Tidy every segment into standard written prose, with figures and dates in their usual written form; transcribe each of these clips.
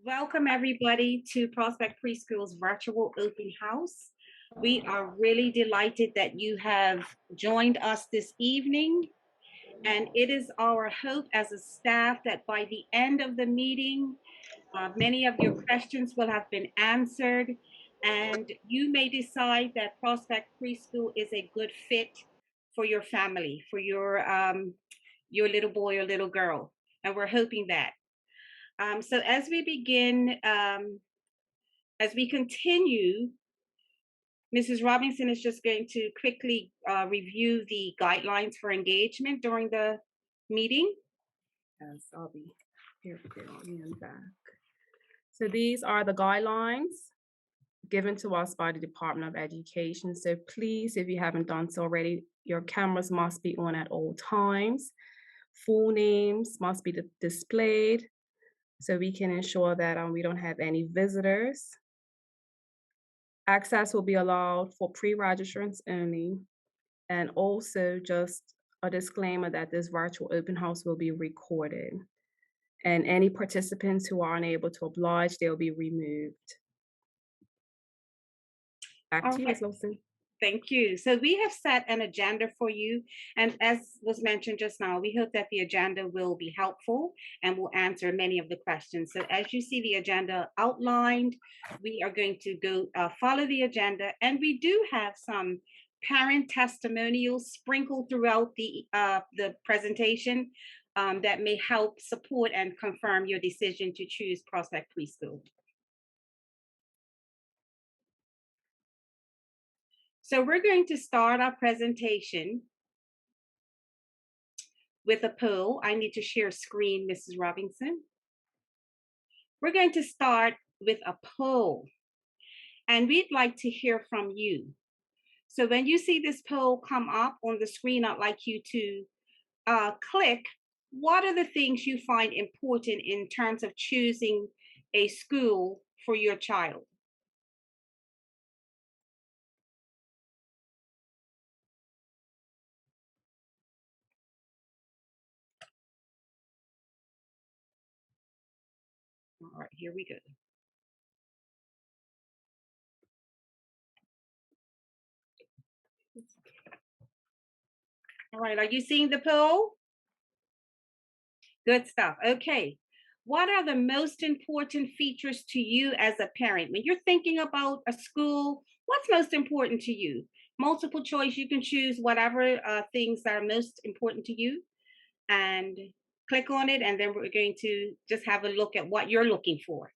Welcome, everybody, to Prospect Preschool's virtual open house. We are really delighted that you have joined us this evening. And it is our hope as a staff that by the end of the meeting, many of your questions will have been answered. And you may decide that Prospect Preschool is a good fit for your family, for your little boy or little girl. And we're hoping that. So as we begin, as we continue, Mrs. Robinson is just going to quickly review the guidelines for engagement during the meeting. Yes, I'll be here and back. So these are the guidelines given to us by the Department of Education. So please, if you haven't done so already, your cameras must be on at all times. Full names must be displayed so we can ensure that we don't have any visitors. Access will be allowed for pre-registrants only. And also just a disclaimer that this virtual open house will be recorded. And any participants who are unable to oblige, they'll be removed. Back to you, Ms. Wilson. Thank you. So we have set an agenda for you. And as was mentioned just now, we hope that the agenda will be helpful and will answer many of the questions. So as you see the agenda outlined, we are going to go follow the agenda. And we do have some parent testimonials sprinkled throughout the presentation that may help support and confirm your decision to choose Prospect Preschool. So we're going to start our presentation with a poll. I need to share screen, Mrs. Robinson. We're going to start with a poll, and we'd like to hear from you. So when you see this poll come up on the screen, I'd like you to click what are the things you find important in terms of choosing a school for your child. All right, here we go. All right, are you seeing the poll? Good stuff. Okay. What are the most important features to you as a parent? When you're thinking about a school, what's most important to you? Multiple choice, you can choose whatever things that are most important to you and click on it. And then we're going to just have a look at what you're looking for.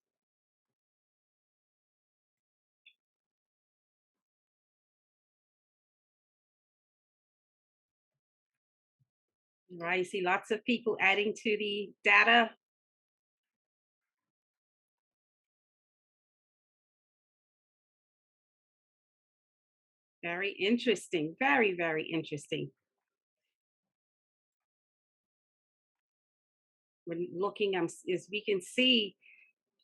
All right, you see lots of people adding to the data. Very interesting. Very, very interesting. We're looking, as we can see,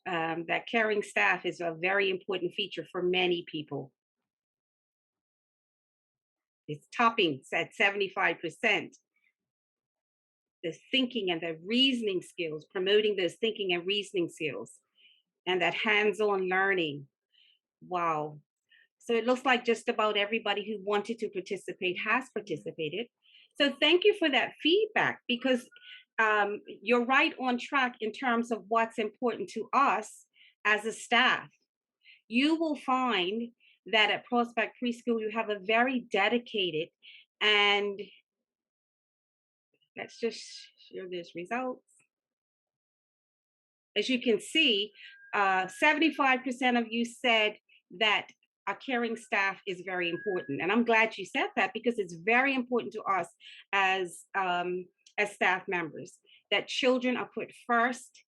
that caring staff is a very important feature for many people. It's topping at 75%. The thinking and the reasoning skills, promoting those thinking and reasoning skills, and that hands-on learning. Wow. So it looks like just about everybody who wanted to participate has participated. So thank you for that feedback, because you're right on track in terms of what's important to us as a staff. You will find that at Prospect Preschool, you have a very dedicated, and let's just share these results. As you can see, 75% of you said that a caring staff is very important. And I'm glad you said that, because it's very important to us as staff members, that children are put first,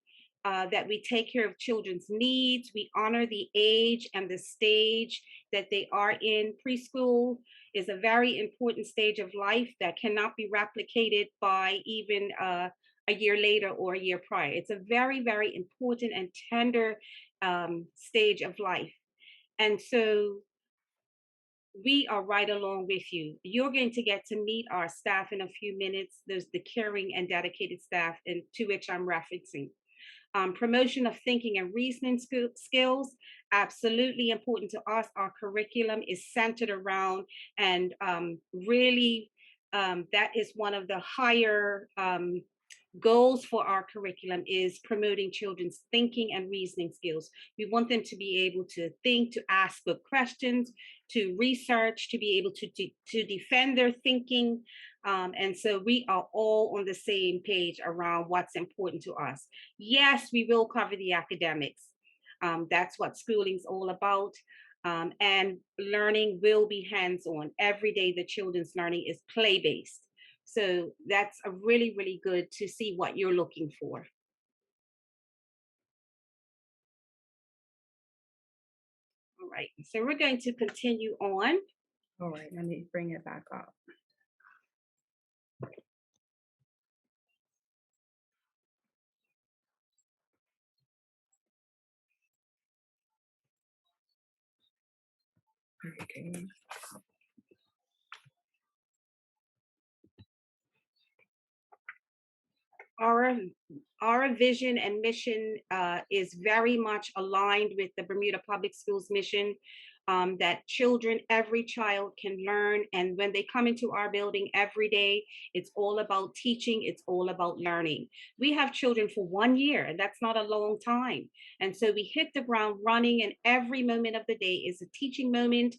that we take care of children's needs, we honor the age and the stage that they are in. Preschool is a very important stage of life that cannot be replicated by even a year later or a year prior. It's a very, very important and tender stage of life. And so we are right along with you. You're going to get to meet our staff in a few minutes. There's the caring and dedicated staff, and to which I'm referencing. Promotion of thinking and reasoning skills, absolutely important to us. Our curriculum is centered around and really that is one of the higher goals for our curriculum is promoting children's thinking and reasoning skills. We want them to be able to think, to ask good questions, to research, to be able to defend their thinking. And so we are all on the same page around what's important to us. Yes, we will cover the academics. That's what schooling's all about. And learning will be hands-on. Every day the children's learning is play-based. So that's a really, really good to see what you're looking for. All right, so we're going to continue on. All right, let me bring it back up. Okay. Our vision and mission is very much aligned with the Bermuda Public Schools mission, that children, every child can learn. And when they come into our building every day, it's all about teaching, it's all about learning. We have children for 1 year, and that's not a long time. And so we hit the ground running, and every moment of the day is a teaching moment,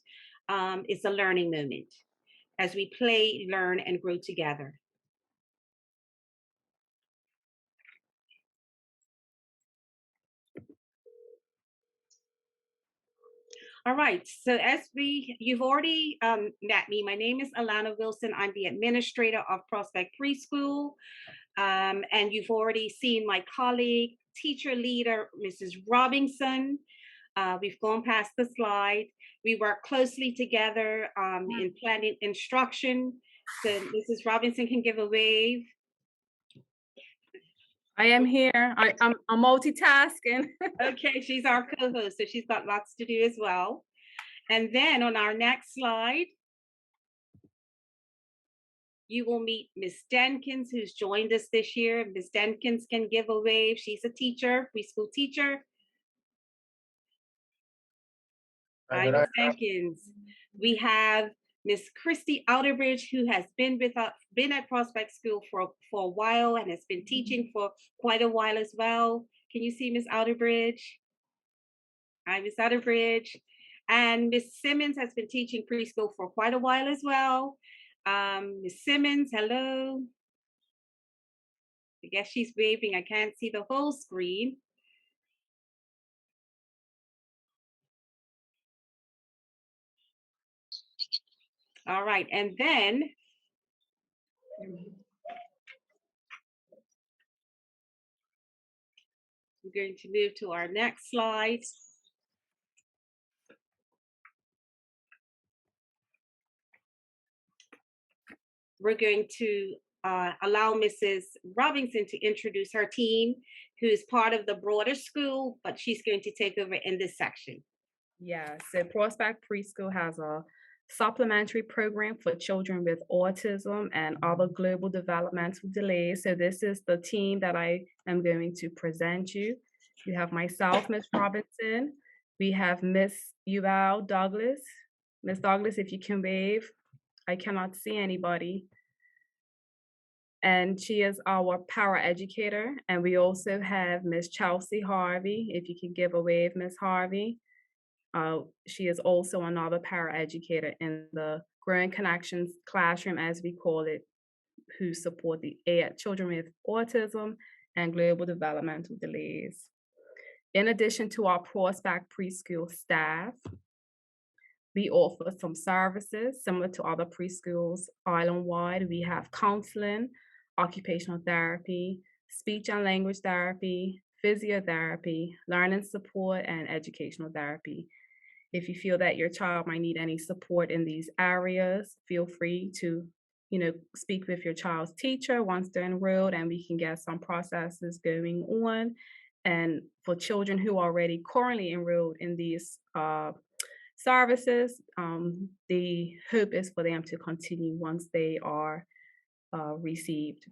it's a learning moment as we play, learn, and grow together. All right, so you've already met me. My name is Alana Wilson. I'm the administrator of Prospect Preschool. And you've already seen my colleague, teacher leader, Mrs. Robinson. We've gone past the slide. We work closely together in planning instruction. So Mrs. Robinson can give a wave. I am here. I'm multitasking. Okay, she's our co-host, so she's got lots to do as well. And then on our next slide, you will meet Miss Denkins, who's joined us this year. Miss Denkins can give a wave. She's a teacher, preschool teacher. Hi, Miss Denkins. We have Miss Christy Elderbridge, who has been at Prospect School for a while and has been teaching for quite a while as well. Can you see Miss Elderbridge? Hi, Miss Elderbridge. And Miss Simmons has been teaching preschool for quite a while as well. Miss Simmons, hello. I guess she's waving. I can't see the whole screen. All right, and then we're going to move to our next slide. We're going to allow Mrs. Robinson to introduce her team, who is part of the broader school, but she's going to take over in this section. Yeah, so Prospect Preschool has a supplementary program for children with autism and other global developmental delays. So this is the team that I am going to present you. You have myself, Miss Robinson. We have Miss Arielle Douglas. Miss Douglas, if you can wave. I cannot see anybody. And she is our paraeducator. And we also have Miss Chelsea Harvey. If you can give a wave, Miss Harvey. She is also another paraeducator in the Growing Connections classroom, as we call it, who support the children with autism and global developmental delays. In addition to our Prospect Preschool staff, we offer some services similar to other preschools island-wide. We have counseling, occupational therapy, speech and language therapy, physiotherapy, learning support, and educational therapy. If you feel that your child might need any support in these areas, feel free to, speak with your child's teacher once they're enrolled, and we can get some processes going on. And for children who are already currently enrolled in these services, the hope is for them to continue once they are received.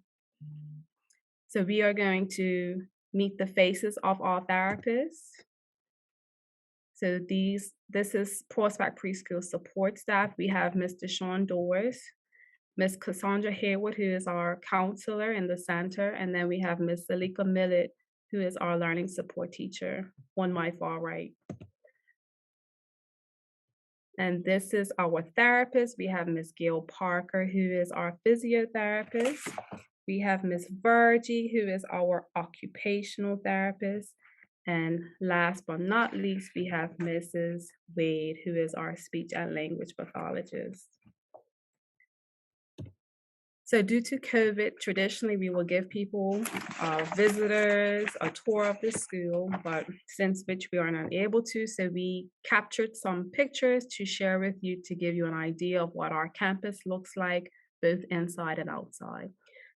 So we are going to meet the faces of our therapists. So this is Prospect Preschool support staff. We have Mr. Sean Doors, Miss Cassandra Hayward, who is our counselor in the center, and then we have Miss Salika Millet, who is our learning support teacher on my far right. And this is our therapist. We have Miss Gail Parker, who is our physiotherapist. We have Miss Virgie, who is our occupational therapist. And last but not least, we have Mrs. Wade, who is our speech and language pathologist. So due to COVID, traditionally we will give people, visitors, a tour of the school, but since which we are unable to, so we captured some pictures to share with you to give you an idea of what our campus looks like, both inside and outside.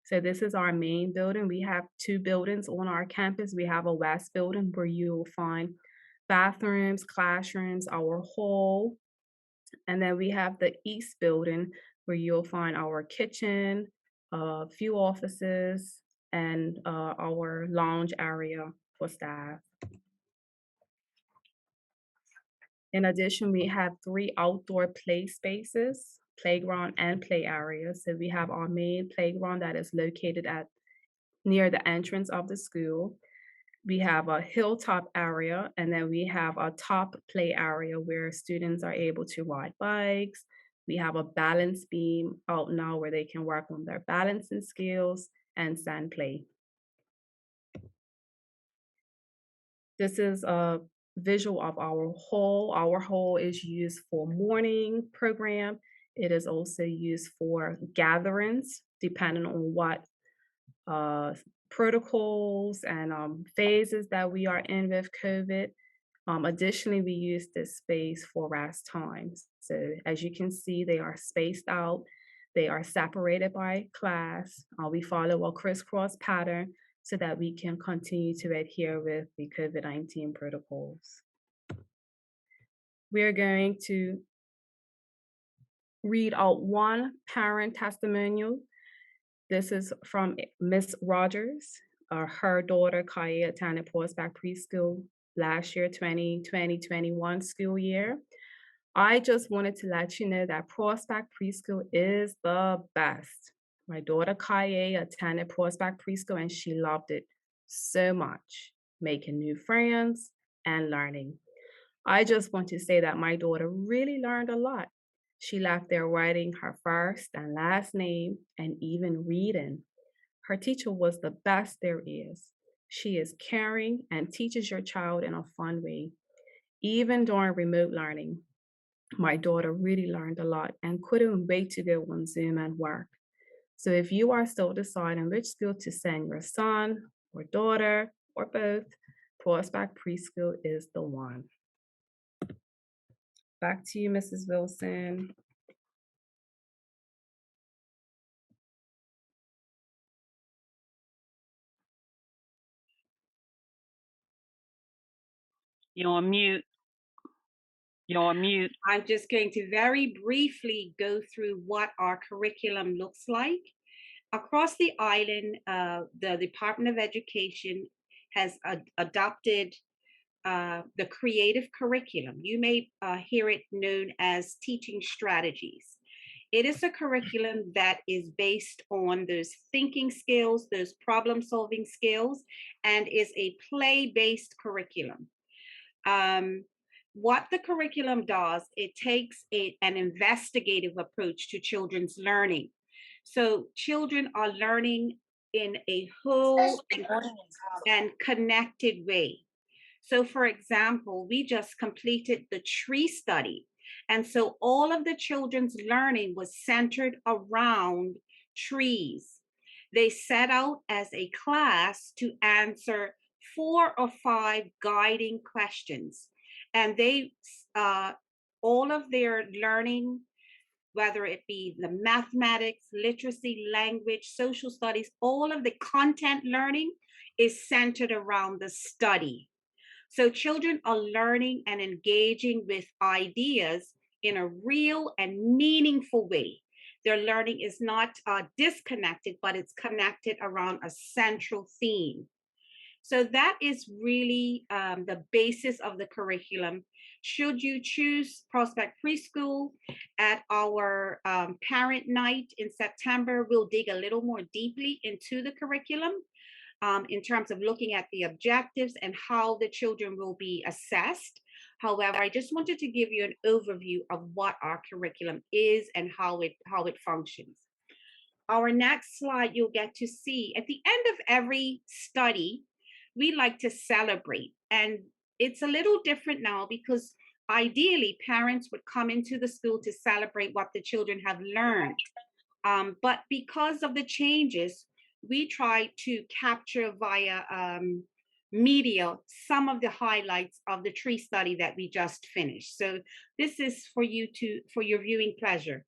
So this is our main building. We have two buildings on our campus. We have a west building where you will find bathrooms, classrooms, our hall, and then we have the east building where you'll find our kitchen, a few offices, and our lounge area for staff. In addition, we have 3 outdoor play spaces, playground and play areas. So we have our main playground that is located near the entrance of the school. We have a hilltop area, and then we have a top play area where students are able to ride bikes. We have a balance beam out now where they can work on their balancing skills and sand play. This is a visual of our hall. Our hall is used for morning program. It is also used for gatherings, depending on what protocols and phases that we are in with COVID. Additionally, we use this space for rest times. So as you can see, they are spaced out. They are separated by class. We follow a crisscross pattern so that we can continue to adhere with the COVID-19 protocols. We are going to read out one parent testimonial. This is from Miss Rogers. Her daughter, Kaya, attended Prospect Preschool last year, 2020-21 school year. I just wanted to let you know that Prospect Preschool is the best. My daughter, Kaya, attended Prospect Preschool and she loved it so much, making new friends and learning. I just want to say that my daughter really learned a lot. She left there writing her first and last name and even reading. Her teacher was the best there is. She is caring and teaches your child in a fun way. Even during remote learning, my daughter really learned a lot and couldn't wait to go on Zoom and work. So if you are still deciding which school to send your son or daughter or both, Prospect Preschool is the one. Back to you, Mrs. Wilson. You're on mute. You're on mute. I'm just going to very briefly go through what our curriculum looks like. Across the island, the Department of Education has adopted the creative curriculum. You may hear it known as teaching strategies. It is a curriculum that is based on those thinking skills, those problem-solving skills, and is a play-based curriculum. What the curriculum does, it takes an investigative approach to children's learning. So children are learning in a whole and connected way. So for example, we just completed the tree study. And so all of the children's learning was centered around trees. They set out as a class to answer 4 or 5 guiding questions. And they, all of their learning, whether it be the mathematics, literacy, language, social studies, all of the content learning is centered around the study. So children are learning and engaging with ideas in a real and meaningful way. Their learning is not disconnected, but it's connected around a central theme. So that is really the basis of the curriculum. Should you choose Prospect Preschool at our parent night in September, we'll dig a little more deeply into the curriculum in terms of looking at the objectives and how the children will be assessed. However, I just wanted to give you an overview of what our curriculum is and how it functions. Our next slide, you'll get to see at the end of every study, we like to celebrate. And it's a little different now because ideally parents would come into the school to celebrate what the children have learned. But because of the changes, we try to capture via media some of the highlights of the tree study that we just finished. So this is for you for your viewing pleasure.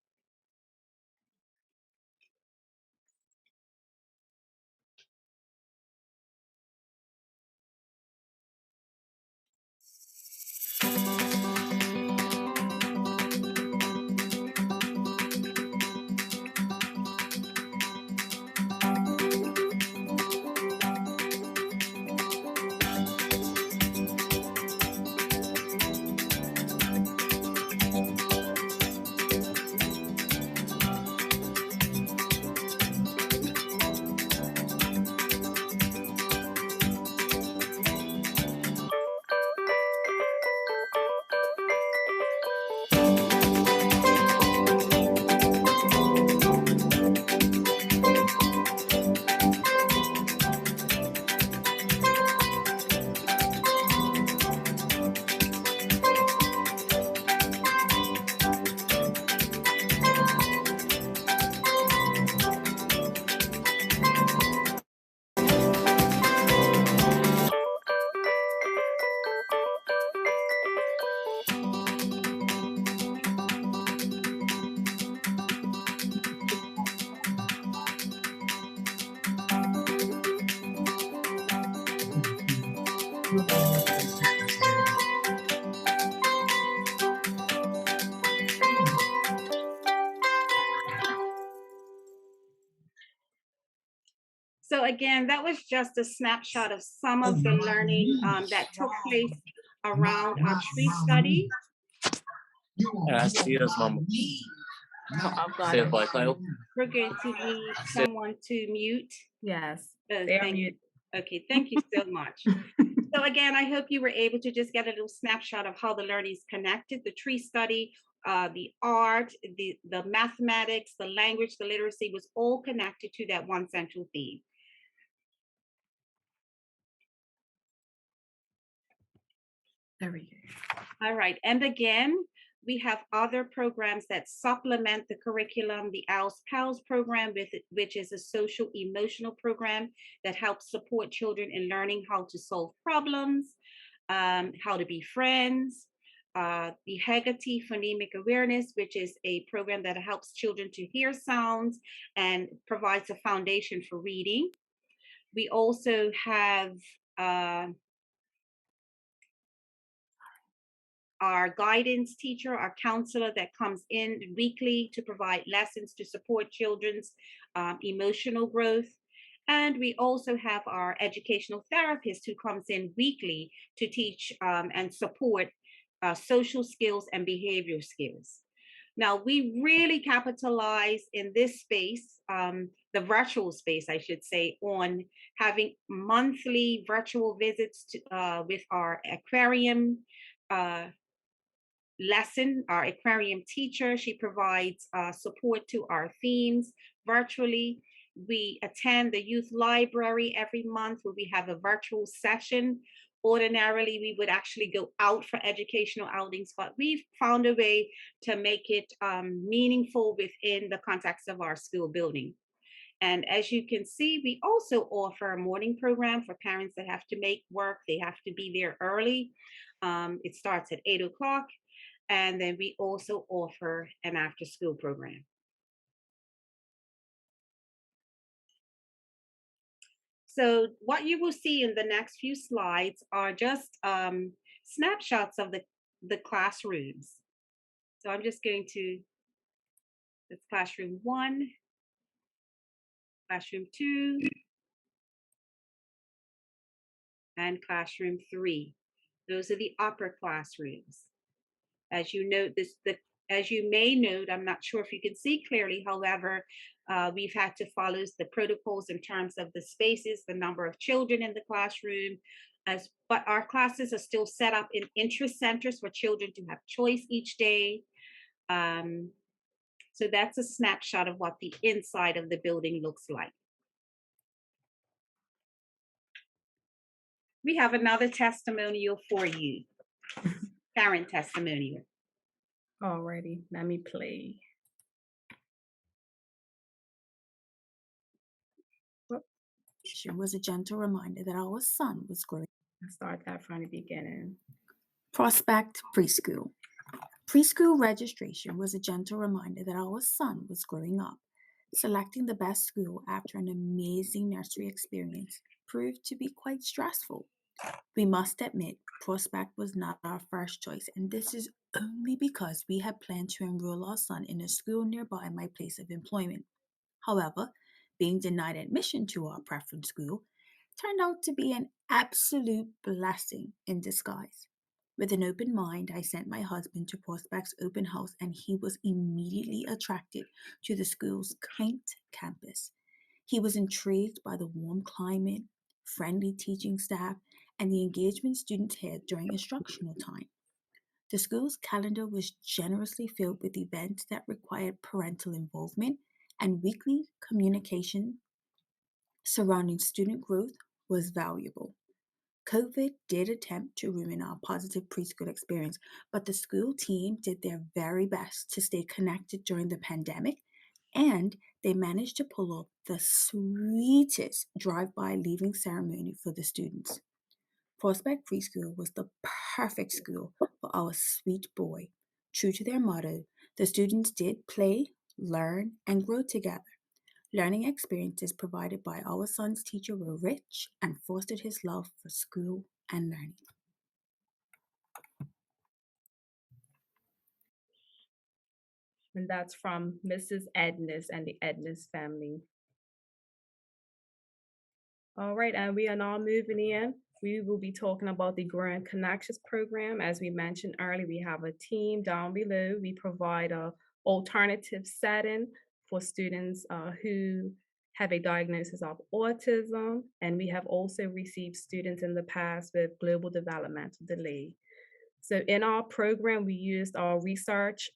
So again, that was just a snapshot of some of the learning that took place around our tree study. Yes, Mama. Say it by Kyle. We're going to need someone to mute. Yes. Thank you. Okay, thank you so much. So again, I hope you were able to just get a little snapshot of how the learning is connected, the tree study, the art, the mathematics, the language, the literacy was all connected to that one central theme. There we go. All right, and again, we have other programs that supplement the curriculum, the OWLS PALS program, which is a social emotional program that helps support children in learning how to solve problems, how to be friends, the Haggerty Phonemic Awareness, which is a program that helps children to hear sounds and provides a foundation for reading. We also have our guidance teacher, our counselor that comes in weekly to provide lessons to support children's emotional growth. And we also have our educational therapist who comes in weekly to teach and support social skills and behavioral skills. Now, we really capitalize in this space, the virtual space, I should say, on having monthly virtual visits to, with our aquarium lesson, our aquarium teacher. She provides support to our themes virtually. We attend the youth library every month where we have a virtual session. Ordinarily, we would actually go out for educational outings, but we've found a way to make it meaningful within the context of our school building. And as you can see, we also offer a morning program for parents that have to make work. They have to be there early. It starts at 8 o'clock. And then we also offer an after school program. So what you will see in the next few slides are just snapshots of the classrooms. So I'm just going to, that's classroom 1, classroom 2, and classroom 3. Those are the upper classrooms. As you note, as you may note, I'm not sure if you can see clearly. However, we've had to follow the protocols in terms of the spaces, the number of children in the classroom. But our classes are still set up in interest centers for children to have choice each day. So that's a snapshot of what the inside of the building looks like. We have another testimonial for you. Parent testimonial. Alrighty, let me play. Was a gentle reminder that our son was growing. Let's start that from the beginning. Prospect Preschool. Preschool registration was a gentle reminder that our son was growing up. Selecting the best school after an amazing nursery experience proved to be quite stressful. We must admit, Prospect was not our first choice, and this is only because we had planned to enroll our son in a school nearby my place of employment. However, being denied admission to our preference school turned out to be an absolute blessing in disguise. With an open mind, I sent my husband to Prospect's open house, and he was immediately attracted to the school's quaint campus. He was intrigued by the warm climate, friendly teaching staff, and the engagement students had during instructional time. The school's calendar was generously filled with events that required parental involvement, and weekly communication surrounding student growth was valuable. COVID did attempt to ruin our positive preschool experience, but the school team did their very best to stay connected during the pandemic, and they managed to pull off the sweetest drive-by leaving ceremony for the students. Prospect Preschool was the perfect school for our sweet boy. True to their motto, the students did play, learn, and grow together. Learning experiences provided by our son's teacher were rich and fostered his love for school and learning. And that's from Mrs. Ednes and the Ednes family. All right, and we are now moving in. We will be talking about the Growing Connections program. As we mentioned earlier, we have a team down below. We provide a alternative setting for students who have a diagnosis of autism, and we have also received students in the past with global developmental delay. So in our program, we used our research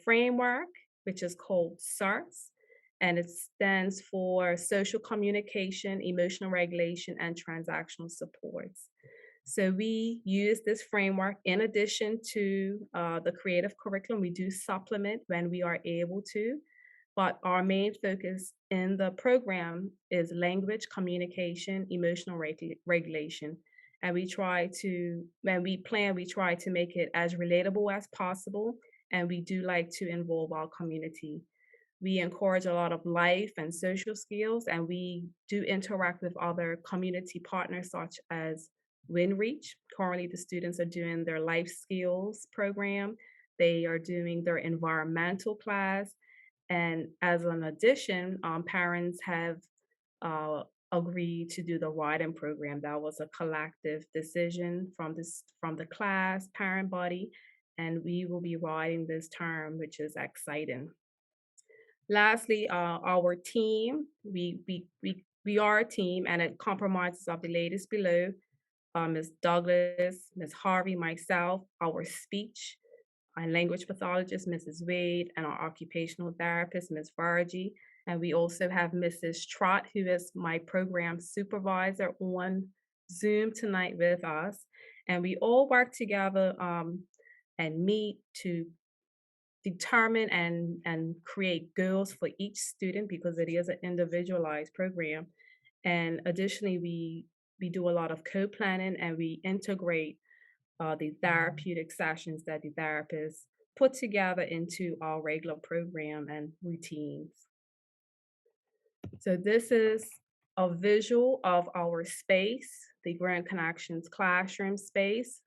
framework, which is called SARTS, and it stands for Social Communication, Emotional Regulation, and Transactional Supports. So we use this framework in addition to the creative curriculum. We do supplement when we are able to, but our main focus in the program is language, communication, emotional regulation. And we try to, when we plan, we try to make it as relatable as possible. And we do like to involve our community. We encourage a lot of life and social skills, and we do interact with other community partners such as WinReach. Currently, the students are doing their life skills program. They are doing their environmental class. And as an addition, parents have agreed to do the writing program. That was a collective decision from the class parent body, and we will be writing this term, which is exciting. Lastly, our team, we are a team, and it comprises of the ladies below, Ms. Douglas, Ms. Harvey, myself, our speech and language pathologist, Mrs. Wade, and our occupational therapist, Ms. Vargi. And we also have Mrs. Trott, who is my program supervisor on Zoom tonight with us. And we all work together and meet to determine and create goals for each student, because it is an individualized program. And additionally, we do a lot of co-planning, and we integrate the therapeutic sessions that the therapists put together into our regular program and routines. So this is a visual of our space, the Growing Connections classroom space.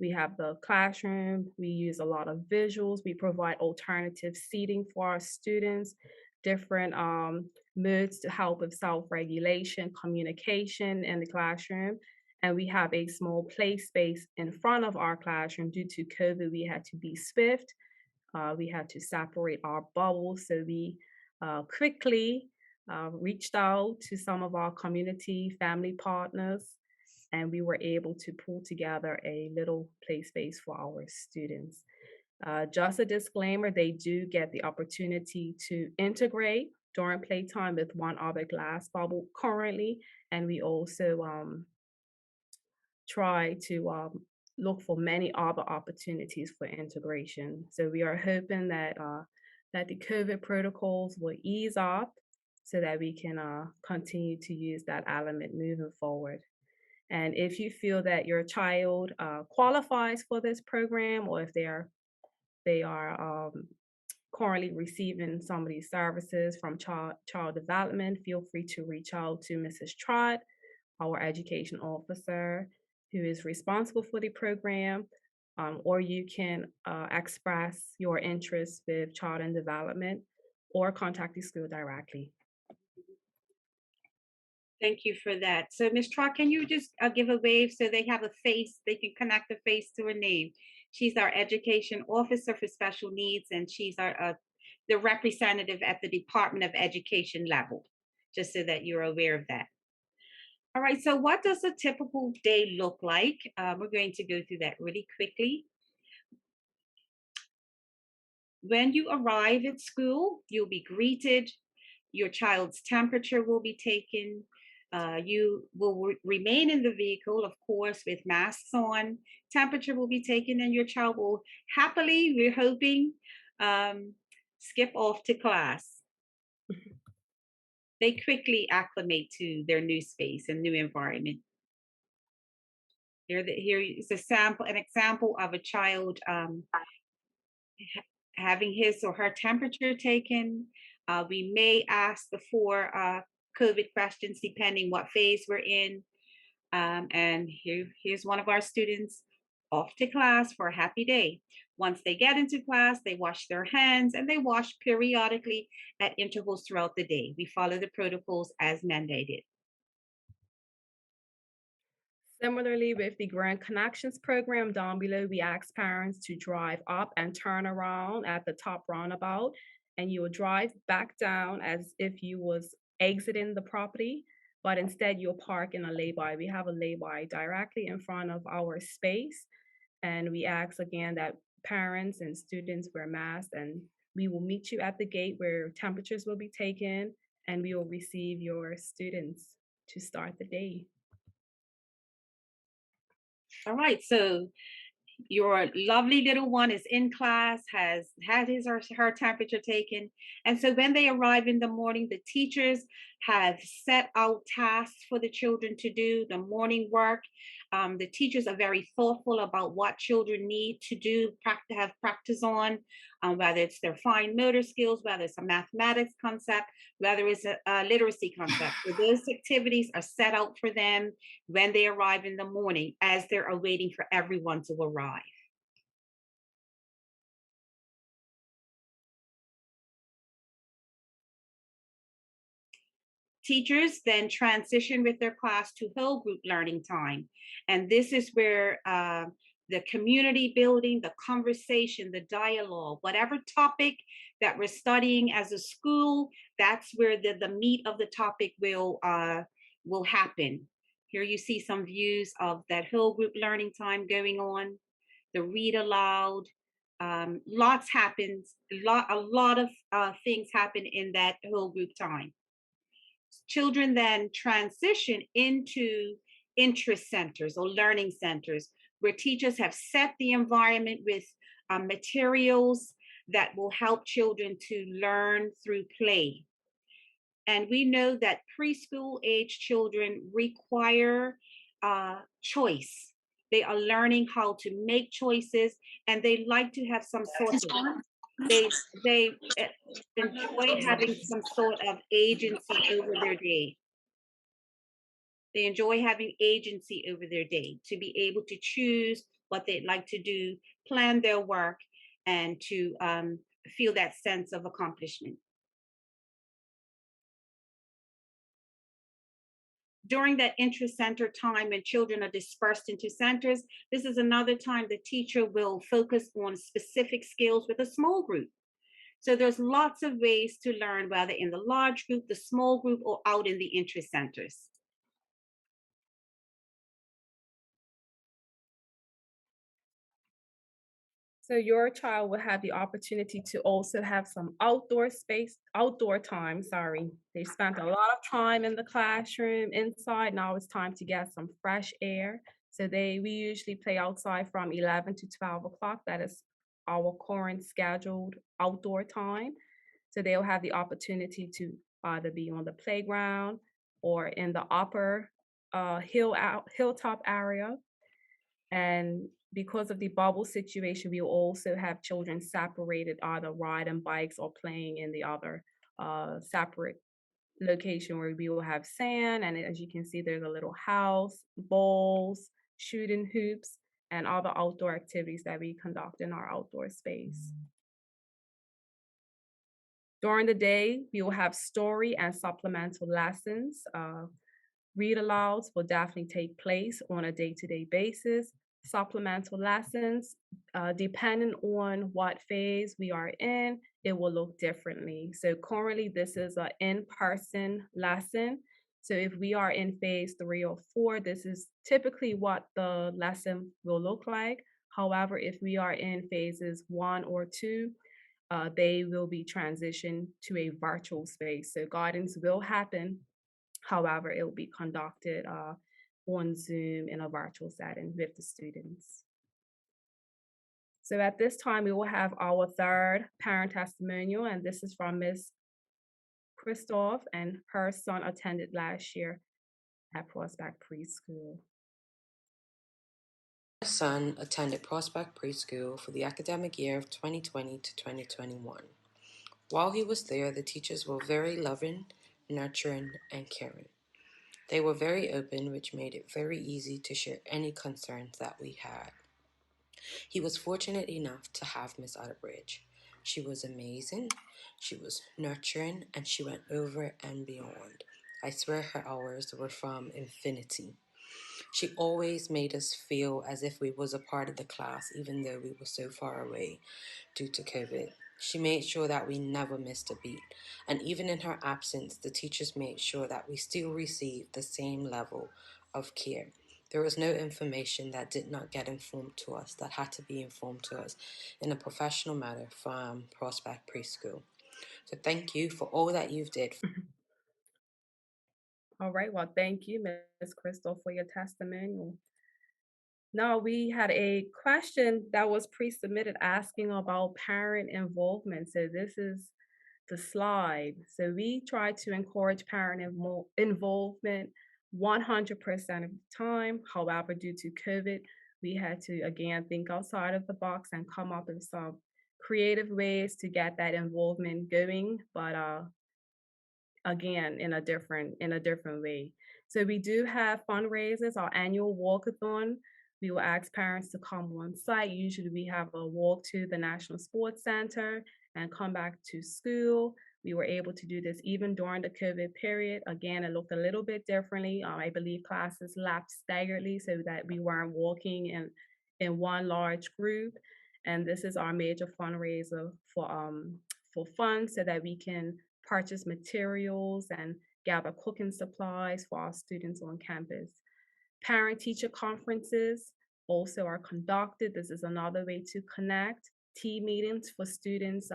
We have the classroom, we use a lot of visuals, we provide alternative seating for our students, different modes to help with self-regulation, communication in the classroom. And we have a small play space in front of our classroom. Due to COVID, we had to be swift. We had to separate our bubbles. So we quickly reached out to some of our community family partners, and we were able to pull together a little play space for our students. Just a disclaimer, they do get the opportunity to integrate during playtime with one other glass bubble currently, and we also try to look for many other opportunities for integration. So we are hoping that that the COVID protocols will ease up so that we can continue to use that element moving forward. And if you feel that your child qualifies for this program, or if they are currently receiving some of these services from child development, feel free to reach out to Mrs. Trott, our education officer, who is responsible for the program, or you can express your interest with child and development or contact the school directly. Thank you for that. So Ms. Trott, can you just give a wave so they have a face, they can connect a face to a name? She's our education officer for special needs, and she's the representative at the Department of Education level, just so that you're aware of that. All right, so what does a typical day look like? We're going to go through that really quickly. When you arrive at school, you'll be greeted. Your child's temperature will be taken. You will remain in the vehicle, of course, with masks on. Temperature will be taken, and your child will happily, we're hoping, skip off to class. They quickly acclimate to their new space and new environment. Here is an example of a child having his or her temperature taken. We may ask the 4 COVID questions depending what phase we're in. And here's one of our students off to class for a happy day. Once they get into class, they wash their hands, and they wash periodically at intervals throughout the day. We follow the protocols as mandated. Similarly, with the Grand Connections program down below, we ask parents to drive up and turn around at the top roundabout, and you will drive back down as if you was exiting the property, but instead you'll park in a lay-by. We have a lay-by directly in front of our space, and we ask again that parents and students wear masks, and we will meet you at the gate where temperatures will be taken, and we will receive your students to start the day. All right, so your lovely little one is in class, has had his or her temperature taken. And so when they arrive in the morning, the teachers have set out tasks for the children to do, the morning work. The teachers are very thoughtful about what children need to do, have practice on, whether it's their fine motor skills, whether it's a mathematics concept, whether it's a literacy concept. So those activities are set out for them when they arrive in the morning as they're awaiting for everyone to arrive. Teachers then transition with their class to whole group learning time. And this is where the community building, the conversation, the dialogue, whatever topic that we're studying as a school, that's where the meat of the topic will happen. Here you see some views of that whole group learning time going on, the read aloud. Lots happens, a lot of things happen in that whole group time. Children then transition into interest centers or learning centers where teachers have set the environment with materials that will help children to learn through play. And we know that preschool age children require choice. They are learning how to make choices, and they like to have some sort of they enjoy having some sort of agency over their day. They enjoy having agency over their day, to be able to choose what they'd like to do, plan their work, and to feel that sense of accomplishment. during that intra-center time when children are dispersed into centers, this is another time the teacher will focus on specific skills with a small group. So there's lots of ways to learn, whether in the large group, the small group, or out in the interest centers. So your child will have the opportunity to also have some outdoor time, sorry. They spent a lot of time in the classroom, inside. Now it's time to get some fresh air. So we usually play outside from 11 to 12 o'clock. That is our current scheduled outdoor time. So they'll have the opportunity to either be on the playground or in the upper hilltop area. And because of the bubble situation, we will also have children separated, either riding bikes or playing in the other separate location where we will have sand. And as you can see, there's a little house, bowls, shooting hoops, and other outdoor activities that we conduct in our outdoor space. During the day, we will have story and supplemental lessons. Read alouds will definitely take place on a day-to-day basis. Supplemental lessons, depending on what phase we are in, it will look differently. So currently, this is an in-person lesson. So if we are in phase 3 or 4, this is typically what the lesson will look like. However, if we are in phases 1 or 2, they will be transitioned to a virtual space. So guidance will happen. However, it will be conducted on Zoom in a virtual setting with the students. So at this time, we will have our third parent testimonial, and this is from Ms. Christoph, and her son attended last year at Prospect Preschool. My son attended Prospect Preschool for the academic year of 2020 to 2021. While he was there, the teachers were very loving, nurturing, and caring. They were very open, which made it very easy to share any concerns that we had. He was fortunate enough to have Miss Elderbridge. She was amazing, she was nurturing, and she went over and beyond. I swear her hours were from infinity. She always made us feel as if we was a part of the class, even though we were so far away due to COVID. She made sure that we never missed a beat. And even in her absence, the teachers made sure that we still received the same level of care. There was no information that did not get informed to us, that had to be informed to us in a professional manner from Prospect Preschool. So thank you for all that you've did. All right, well, thank you, Ms. Crystal, for your testimonial. Now, we had a question that was pre-submitted asking about parent involvement. So this is the slide. So we try to encourage parent involvement 100% of the time. However, due to COVID, we had to, again, think outside of the box and come up with some creative ways to get that involvement going, but again, in a different way. So we do have fundraisers, our annual walkathon. We will ask parents to come on site. Usually we have a walk to the National Sports Center and come back to school. We were able to do this even during the COVID period. Again, it looked a little bit differently. I believe classes lapsed staggeredly so that we weren't walking in one large group. And this is our major fundraiser for funds so that we can purchase materials and gather cooking supplies for our students on campus. Parent-teacher conferences also are conducted. This is another way to connect. Team meetings for students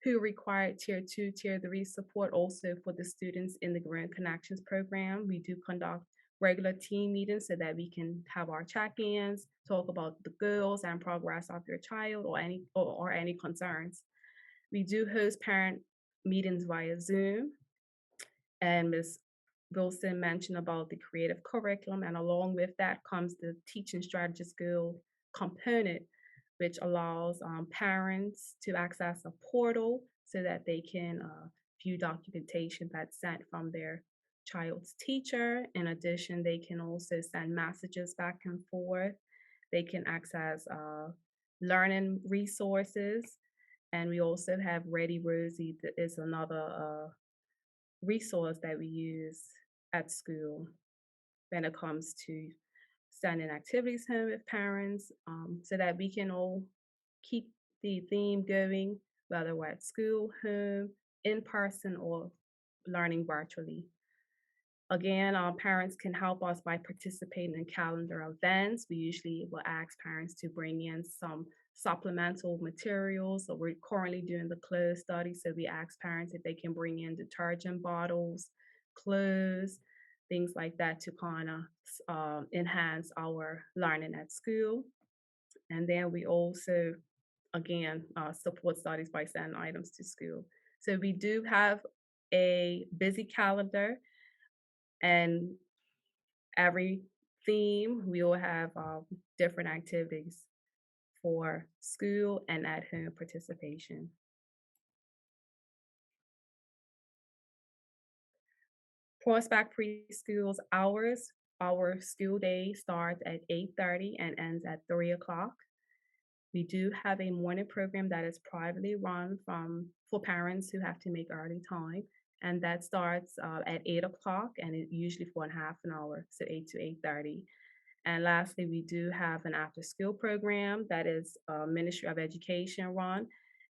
who require Tier 2, Tier 3 support, also for the students in the Grant Connections program. We do conduct regular team meetings so that we can have our check-ins, talk about the goals and progress of your child or any concerns. We do host parent meetings via Zoom. And Ms. Wilson mentioned about the creative curriculum, and along with that comes the teaching strategy skill component, which allows parents to access a portal so that they can view documentation that's sent from their child's teacher. In addition, they can also send messages back and forth. They can access learning resources. And we also have Ready Rosie, that is another resource that we use at school. when it comes to sending activities home with parents, so that we can all keep the theme going, whether we're at school, home, in person, or learning virtually. Again, our parents can help us by participating in calendar events. We usually will ask parents to bring in some supplemental materials. So we're currently doing the clothes study. So we ask parents if they can bring in detergent bottles, clothes, things like that to kind of enhance our learning at school. And then we also, again, support studies by sending items to school. So we do have a busy calendar, and every theme we will have different activities for school and at home participation. Prospect Preschool's hours, our school day starts at 8:30 and ends at 3 o'clock. We do have a morning program that is privately run for parents who have to make early time, and that starts at 8 o'clock, and it usually for a half an hour, so 8 to 8:30. And lastly, we do have an after-school program that is Ministry of Education run,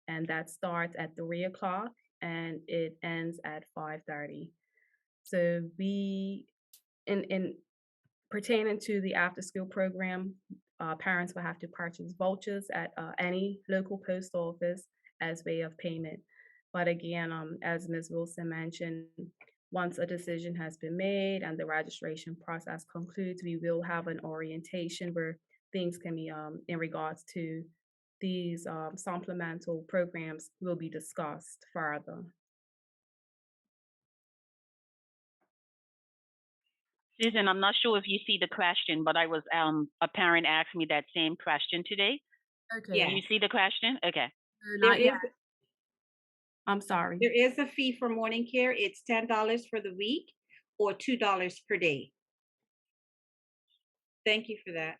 and that starts at 3 o'clock, and it ends at 5:30. So we, in pertaining to the after-school program, parents will have to purchase vouchers at any local post office as way of payment. But again, as Ms. Wilson mentioned, once a decision has been made and the registration process concludes, we will have an orientation where things can be, in regards to these supplemental programs, will be discussed further. Susan, I'm not sure if you see the question, but I was a parent asked me that same question today. Okay. Do you see the question? Okay. Not yet. I'm sorry. There is a fee for morning care. It's $10 for the week or $2 per day. Thank you for that.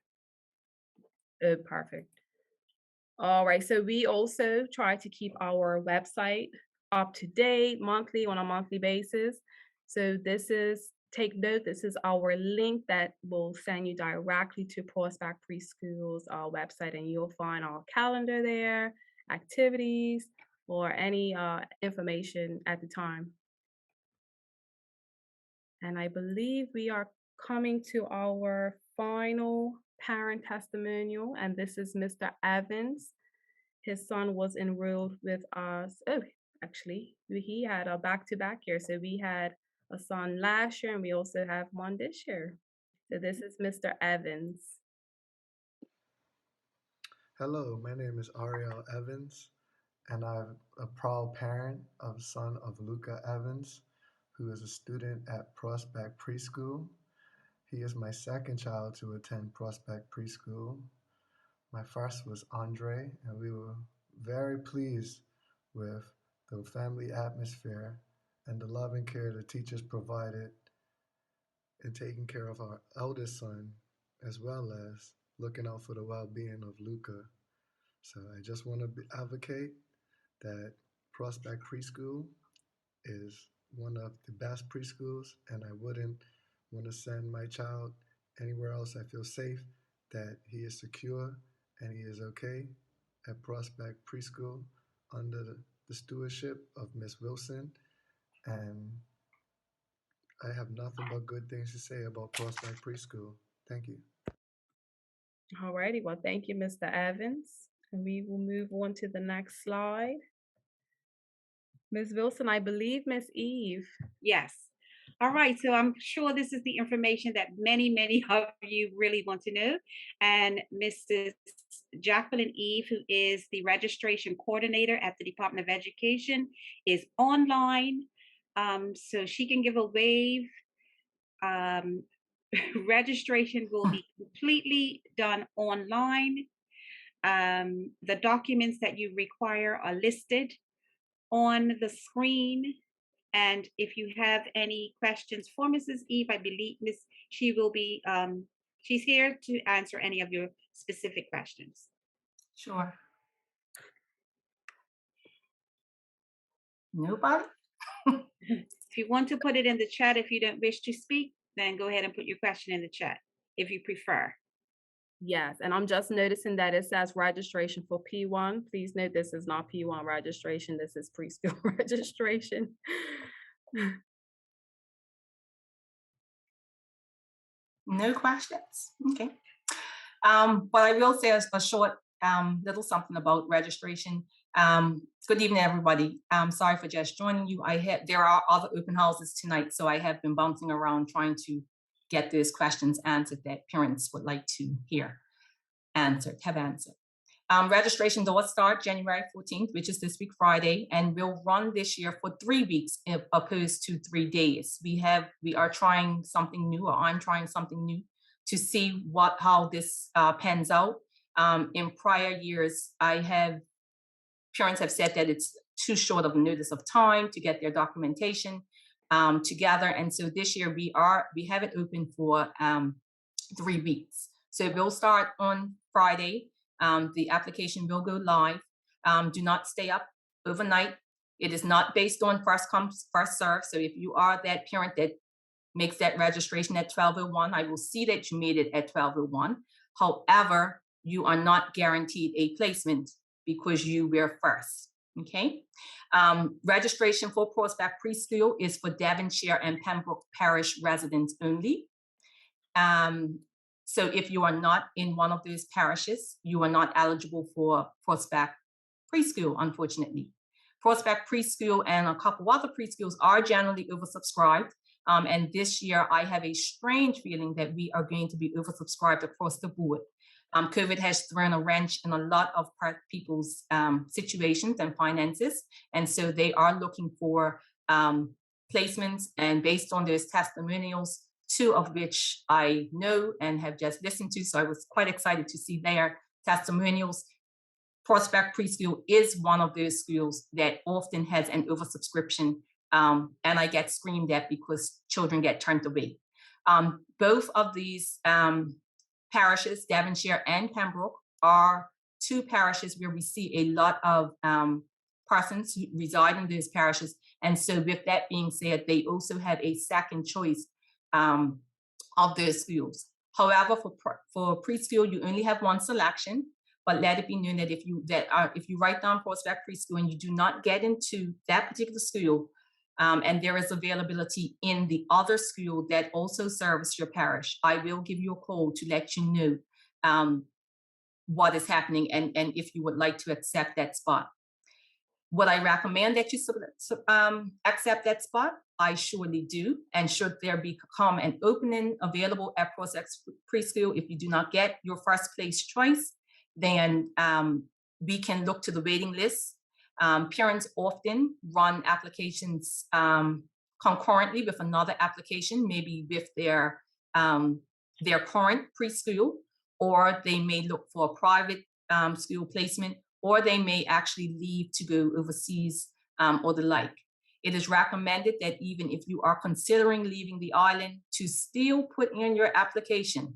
Oh, perfect. All right, so we also try to keep our website up to date monthly on a monthly basis. So take note, this is our link that will send you directly to Prospect Preschool's website, and you'll find our calendar there, activities, or any information at the time. And I believe we are coming to our final parent testimonial, and this is Mr. Evans. His son was enrolled with us. Oh, actually, he had a back-to-back year. So we had a son last year, and we also have one this year. So this is Mr. Evans. Hello, my name is Arielle Evans, and I'm a proud parent of son of Luca Evans, who is a student at Prospect Preschool. He is my second child to attend Prospect Preschool. My first was Andre, and we were very pleased with the family atmosphere and the love and care the teachers provided in taking care of our eldest son, as well as looking out for the well-being of Luca. So I just want to advocate that Prospect Preschool is one of the best preschools, and I wouldn't want to send my child anywhere else. I feel safe that he is secure and he is okay at Prospect Preschool under the stewardship of Ms. Wilson. And I have nothing but good things to say about Prospect Preschool. Thank you. All righty, well, thank you, Mr. Evans. And we will move on to the next slide. Ms. Wilson, I believe Ms. Eve. Yes. All right. So I'm sure this is the information that many of you really want to know. And Mrs. Jacqueline Eve, who is the registration coordinator at the Department of Education, is online. So she can give a wave. Registration will be completely done online. The documents that you require are listed on the screen. And if you have any questions for Mrs. Eve, I believe she will be, she's here to answer any of your specific questions. Sure. Nobody? If you want to put it in the chat, if you don't wish to speak, then go ahead and put your question in the chat if you prefer. Yes, and I'm just noticing that it says registration for P1. Please note this is not P1 registration. This is preschool registration. No questions? Okay. But I will say a short little something about registration. Good evening, everybody. I'm sorry for just joining you. There are other open houses tonight, so I have been bouncing around trying to get those questions answered that parents would like to hear have answered. Registration does start January 14th, which is this week Friday, and will run this year for 3 weeks opposed to 3 days. We are trying something new, or I'm trying something new to see how this pans out. In prior years, parents have said that it's too short of a notice of time to get their documentation together, and so this year we have it open for 3 weeks. So we'll start on Friday. The application will go live. Do not stay up overnight. It is not based on first come, first serve. So if you are that parent that makes that registration at 12:01, I will see that you made it at 12:01. However, you are not guaranteed a placement because you were first. Okay. Registration for Prospect Preschool is for Devonshire and Pembroke Parish residents only. So if you are not in one of those parishes, you are not eligible for Prospect Preschool, unfortunately. Prospect Preschool and a couple other preschools are generally oversubscribed. And this year, I have a strange feeling that we are going to be oversubscribed across the board. COVID has thrown a wrench in a lot of people's situations and finances. And so they are looking for placements, and based on those testimonials, 2 of which I know and have just listened to. So I was quite excited to see their testimonials. Prospect Preschool is one of those schools that often has an oversubscription, and I get screamed at because children get turned away. Both of these parishes, Devonshire and Pembroke, are 2 parishes where we see a lot of persons who reside in those parishes. And so with that being said, they also have a second choice of those schools. However, for preschool, you only have 1 selection, but let it be known that if you write down Prospect Preschool and you do not get into that particular school, and there is availability in the other school that also serves your parish, I will give you a call to let you know what is happening and if you would like to accept that spot. Would I recommend that you accept that spot? I surely do. And should there become an opening available at Prospect Preschool, if you do not get your first place choice, then we can look to the waiting list. Parents often run applications concurrently with another application, maybe with their current preschool, or they may look for a private school placement, or they may actually leave to go overseas or the like. It is recommended that even if you are considering leaving the island, to still put in your application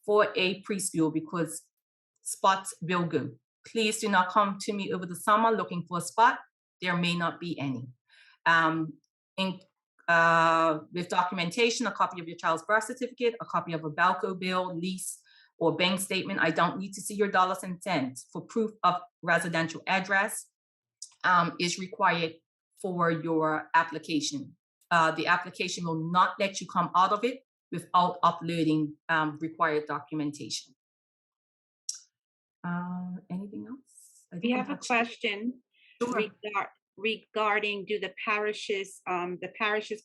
for a preschool, because spots will go. Please do not come to me over the summer looking for a spot. There may not be any. With documentation, a copy of your child's birth certificate, a copy of a Balco bill, lease, or bank statement. I don't need to see your dollars and cents. For proof of residential address is required for your application. The application will not let you come out of it without uploading required documentation. Anything else? We have a question. Sure. Regarding the parish's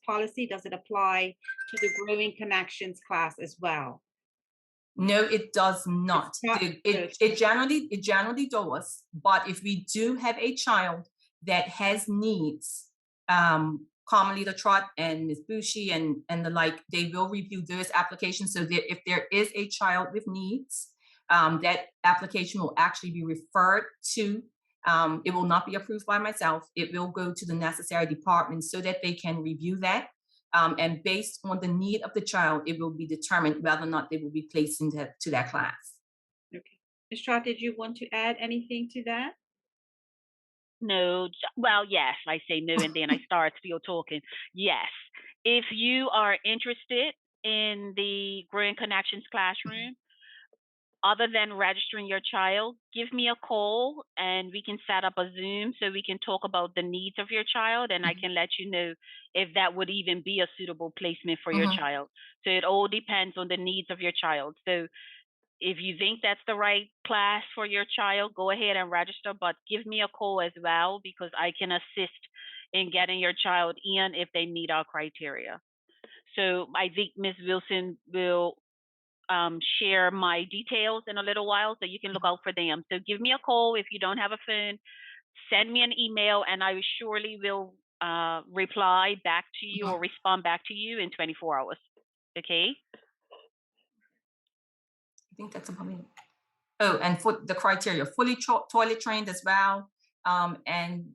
policy, does it apply to the Growing Connections class as well? No, it does not. It generally does. But if we do have a child that has needs, Carmelita Trott and Ms. Bushi and the like, they will review those applications. So that if there is a child with needs, that application will actually be referred to. It will not be approved by myself. It will go to the necessary departments so that they can review that. And based on the need of the child, it will be determined whether or not they will be placed into that class. Okay. Ms. Trott, did you want to add anything to that? No. Well, yes, I say no, and then I start still talking. Yes. If you are interested in the Growing Connections classroom, other than registering your child, give me a call and we can set up a Zoom so we can talk about the needs of your child, and I can let you know if that would even be a suitable placement for your child. So it all depends on the needs of your child. So if you think that's the right class for your child, go ahead and register, but give me a call as well because I can assist in getting your child in if they meet our criteria. So I think Ms. Wilson will share my details in a little while, so you can look out for them. So give me a call if you don't have a phone, send me an email, and I surely will reply back to you or respond back to you in 24 hours. Okay? I think that's about it. Oh, and for the criteria, fully toilet trained as well. And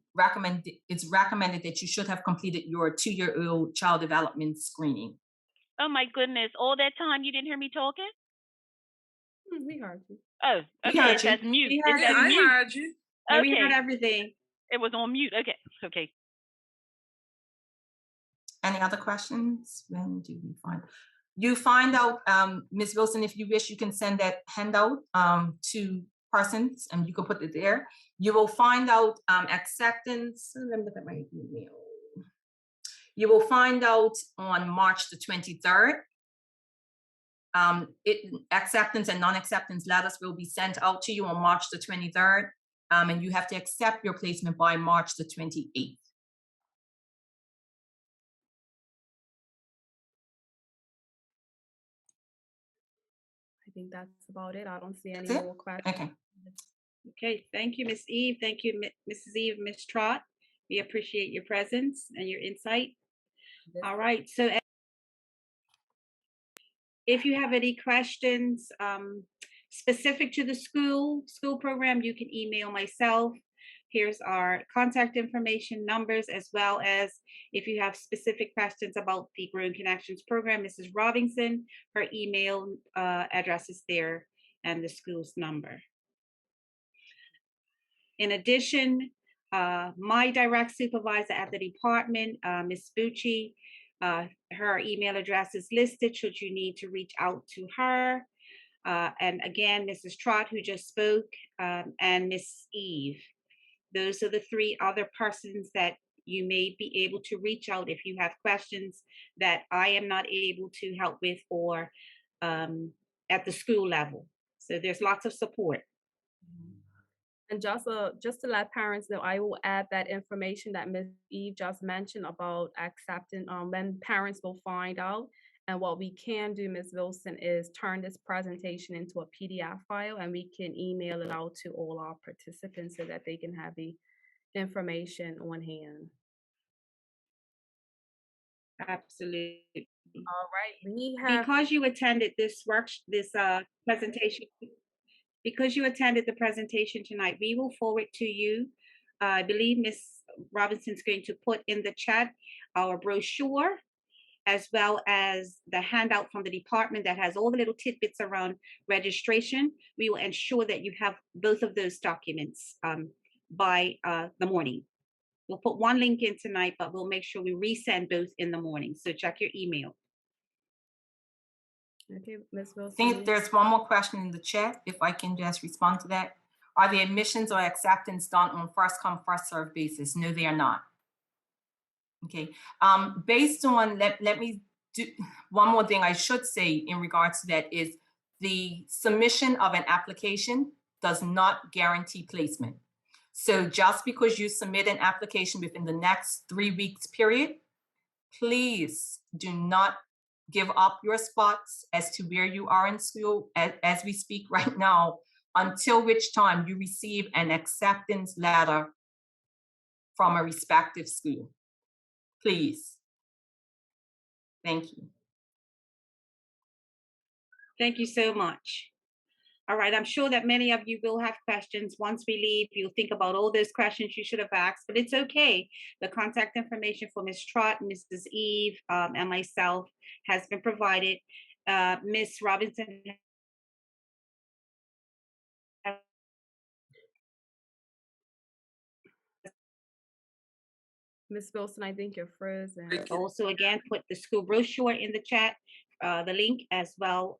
it's recommended that you should have completed your 2-year-old child development screening. Oh my goodness, all that time you didn't hear me talking? We heard you. Oh, okay, it says mute. We heard, I heard you. Okay. We heard everything. It was on mute. Okay, okay. Any other questions? When do we find? You find out, Ms. Wilson, if you wish, you can send that handout to persons and you can put it there. You will find out acceptance. Let me look at my email. You will find out on March the 23rd. Acceptance and non-acceptance letters will be sent out to you on March the 23rd. And you have to accept your placement by March the 28th. I think that's about it. I don't see any That's it? more questions. Okay. Okay, thank you, Ms. Eve. Thank you, Mrs. Eve, Ms. Trott. We appreciate your presence and your insight. All right, so if you have any questions specific to the school program, you can email myself. Here's our contact information, numbers, as well as if you have specific questions about the Growing Connections program, Mrs. Robinson, her email address is there and the school's number. In addition, my direct supervisor at the department, Ms. Bucci, her email address is listed should you need to reach out to her. And again, Mrs. Trott, who just spoke, and Miss Eve. Those are the 3 other persons that you may be able to reach out if you have questions that I am not able to help with or at the school level. So there's lots of support. And just to let parents know, I will add that information that Ms. Eve just mentioned about accepting, then parents will find out. And what we can do, Ms. Wilson, is turn this presentation into a PDF file and we can email it out to all our participants so that they can have the information on hand. Absolutely. All right, we have, because you attended this presentation, because you attended the presentation tonight, we will forward to you. I believe Ms. Robinson's going to put in the chat our brochure, as well as the handout from the department that has all the little tidbits around registration. We will ensure that you have both of those documents by the morning. We'll put one link in tonight, but we'll make sure we resend both in the morning. So check your email. okay, Ms. Wilson. I think there's one more question in the chat, if I can just respond to that. Are the admissions or acceptance done on first come, first served basis? No, they are not. Okay, based on, let me do one more thing I should say in regards to that is the submission of an application does not guarantee placement. So just because you submit an application within the next 3 weeks period, please do not give up your spots as to where you are in school as we speak right now, until which time you receive an acceptance letter from a respective school. Please. Thank you. Thank you so much. All right, I'm sure that many of you will have questions. Once we leave, you'll think about all those questions you should have asked, but it's okay. The contact information for Ms. Trott, Mrs. Eve, and myself has been provided. Ms. Robinson. Ms. Wilson, I think you're frozen. Also, again, put the school brochure in the chat the link as well.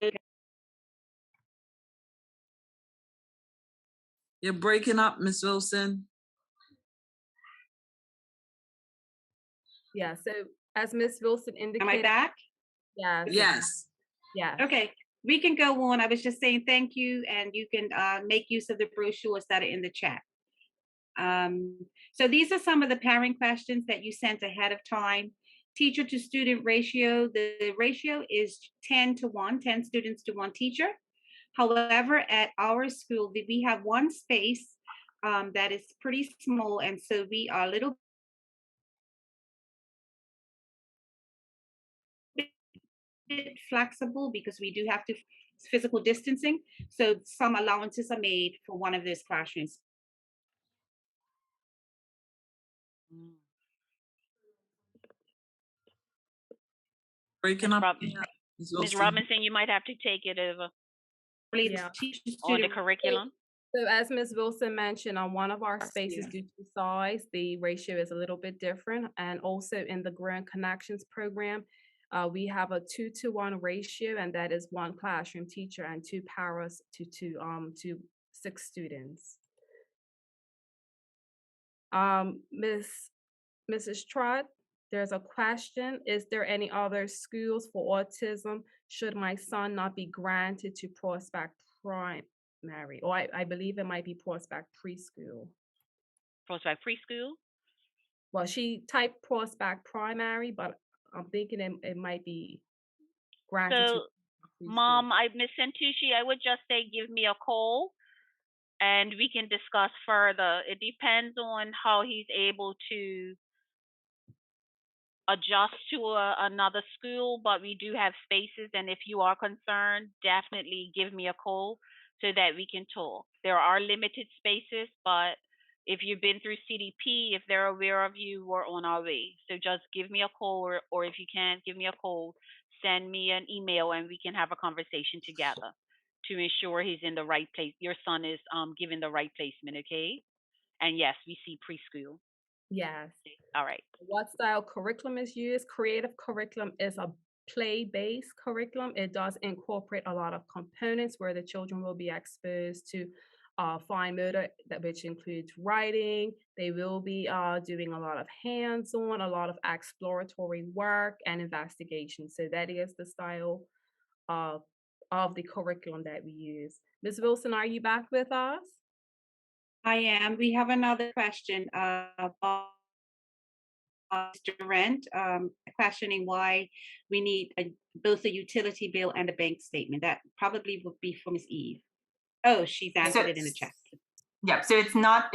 You're breaking up, Ms. Wilson. Yeah, so as Ms. Wilson Am indicated. I back? Yes. Yes. Yes. Okay, we can go on. I was just saying thank you, and you can make use of the brochures that are in the chat. So these are some of the parent questions that you sent ahead of time. Teacher to student ratio, the ratio is 10 to 1, 10 students to 1 teacher. However, at our school, we have one space that is pretty small, and so we are a little bit flexible because we do have to physical distancing. So some allowances are made for one of those classrooms. Breaking up. Ms. Robinson, you might have to take it over Yeah. on the curriculum. So as Ms. Wilson mentioned, on one of our spaces due to size, the ratio is a little bit different. And also in the Growing Connections program, we have a 2-to-1 ratio, and that is 1 classroom teacher and 2 paras to 6 students. Mrs. Trott, there's a question. Is there any other schools for autism should my son not be granted to Prospect Primary? Or I believe it might be Prospect Preschool. Prospect Preschool? Well, she typed Prospect Primary, but I'm thinking it might be granted to preschool. Mom, Miss Santucci, I would just say give me a call and we can discuss further. It depends on how he's able to adjust to another school, but we do have spaces, and if you are concerned, definitely give me a call so that we can talk. There are limited spaces, but if you've been through CDP, if they're aware of you, we're on our way. So just give me a call, or if you can't give me a call, send me an email and we can have a conversation together to ensure he's in the right place. Your son is given the right placement, okay? And yes, we see preschool. Yes. All right. What style curriculum is used? Creative curriculum is a play-based curriculum. It does incorporate a lot of components where the children will be exposed to fine motor, which includes writing. They will be doing a lot of hands-on, a lot of exploratory work and investigation. So that is the style of the curriculum that we use. Ms. Wilson, are you back with us? I am. We have another question. Durant, questioning why we need both a utility bill and a bank statement. That probably would be for Ms. Eve. Oh, she's answered it in the chat. Yeah, so it's not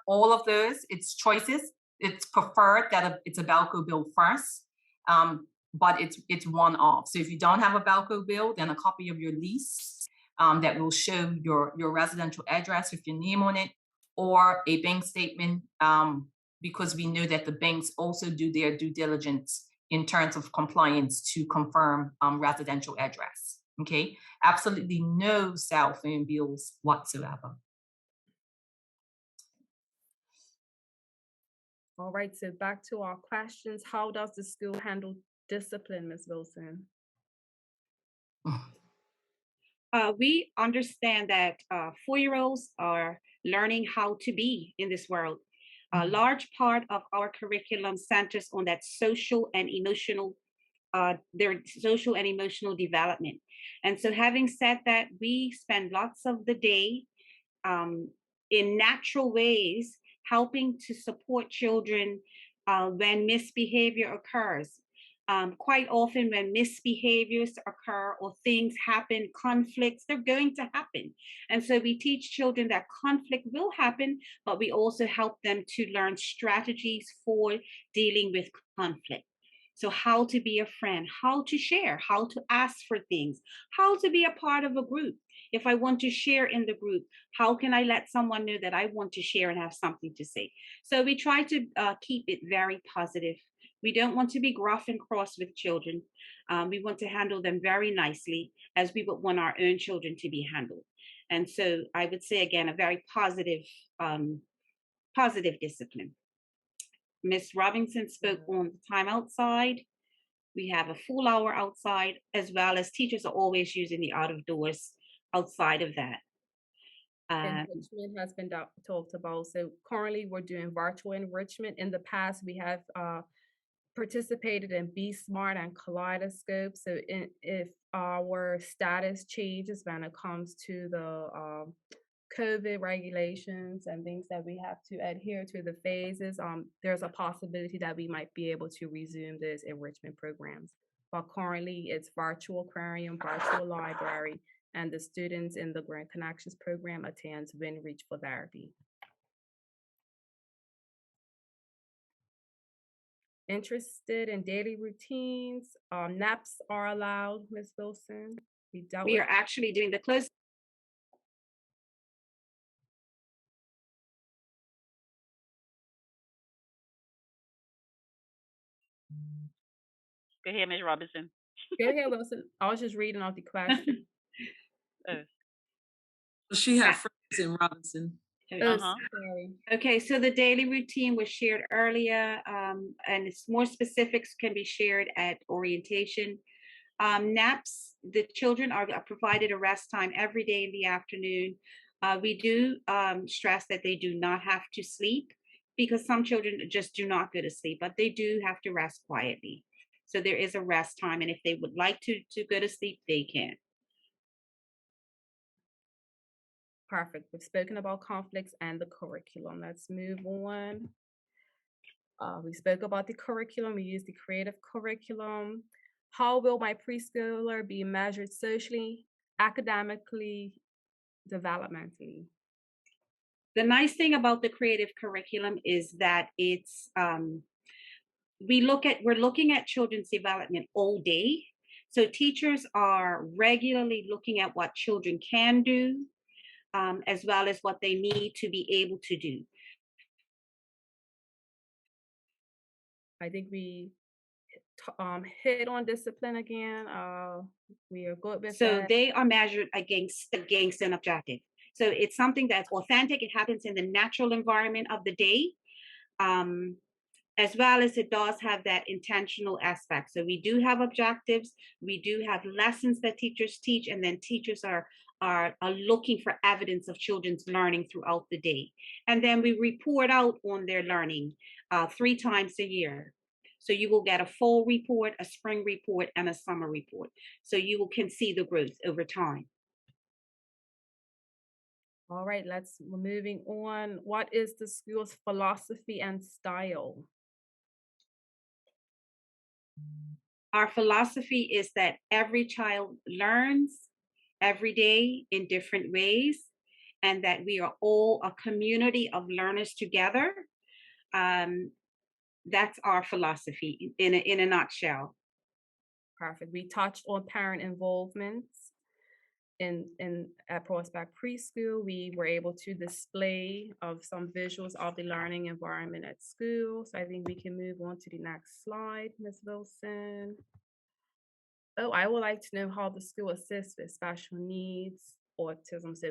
all of those, it's choices. It's preferred that it's a Balco bill first, but it's one off. So if you don't have a Balco bill, then a copy of your lease that will show your residential address with your name on it, or a bank statement, because we know that the banks also do their due diligence in terms of compliance to confirm residential address. Okay, absolutely no cell phone bills whatsoever. All right, so back to our questions. How does the school handle discipline, Ms. Wilson? We understand that 4-year-olds are learning how to be in this world. A large part of our curriculum centers on that social and emotional, their social and emotional development. And so having said that, we spend lots of the day in natural ways helping to support children when misbehavior occurs. Quite often when misbehaviors occur or things happen, conflicts, they're going to happen. And so we teach children that conflict will happen, but we also help them to learn strategies for dealing with conflict. So how to be a friend, how to share, how to ask for things, how to be a part of a group. If I want to share in the group, how can I let someone know that I want to share and have something to say? So we try to keep it very positive. We don't want to be gruff and cross with children. We want to handle them very nicely, as we would want our own children to be handled. And so I would say, again, a very positive discipline. Ms. Robinson spoke on the time outside. We have a full hour outside, as well as teachers are always using the out of doors outside of that. Enrichment has been talked about. So currently we're doing virtual enrichment. In the past, we have participated in Be Smart and Kaleidoscope. So if our status changes when it comes to the COVID regulations and things that we have to adhere to the phases, there's a possibility that we might be able to resume those enrichment programs. But currently it's virtual aquarium, virtual library, and the students in the Grant Connections program attends WinReach for therapy. Interested in daily routines, naps are allowed, Ms. Wilson. We are actually doing the close. Go ahead, Ms. Robinson. Go ahead, Wilson. I was just reading off the question. She had friends in Robinson. Sorry. Okay, so the daily routine was shared earlier, and it's more specifics can be shared at orientation. Naps, the children are provided a rest time every day in the afternoon. We do stress that they do not have to sleep, because some children just do not go to sleep, but they do have to rest quietly. So there is a rest time, and if they would like to go to sleep, they can. Perfect. We've spoken about conflicts and the curriculum. Let's move on. We spoke about the curriculum. We use the creative curriculum. How will my preschooler be measured socially, academically, developmentally? The nice thing about the creative curriculum is that it's we're looking at children's development all day. So teachers are regularly looking at what children can do, as well as what they need to be able to do. I think we hit on discipline again. We are good with so that. They are measured against an objective. So it's something that's authentic. It happens in the natural environment of the day, as well as it does have that intentional aspect. So we do have objectives. We do have lessons that teachers teach, and then teachers are looking for evidence of children's learning throughout the day. And then we report out on their learning 3 times a year. So you will get a fall report, a spring report, and a summer report. So you can see the growth over time. All right, we're moving on. What is the school's philosophy and style? Our philosophy is that every child learns every day in different ways, and that we are all a community of learners together. That's our philosophy in a nutshell. Perfect. We touched on parent involvement. At Prospect Preschool, we were able to display of some visuals of the learning environment at school. So I think we can move on to the next slide, Ms. Wilson. Oh, I would like to know how the school assists with special needs, autism. So